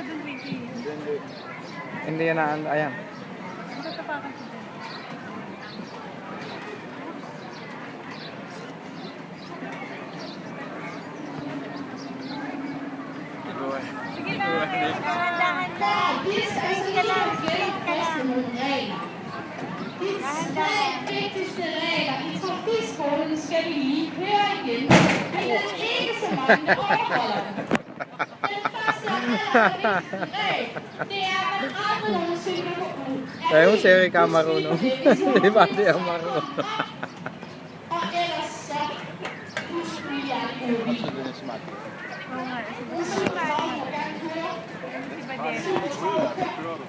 doon 20. Hindi yan na, ayan. Ang tatapakan ko doon. Sige na, dahan-dahan lang. Dit is een rij. Dit is de rij. Iets van visboden skal vi lige høre igen. Men den er ikke så mange, der overholder den. Den første og allervigtigste regel, det er, at man aldrig nogensinde går ud. Kaya yung si Erika marunong. Di ba di ako marunong? Og ellers så husk lige at køre bil. Oo nga. Husk at gerne høre. Si Badela.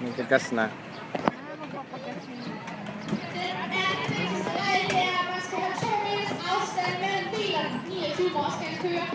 May tigas na. Magpapagas yun. Den næste regel er, at man skal have 2 meters afstand mellem bilerne. 29 år skal køre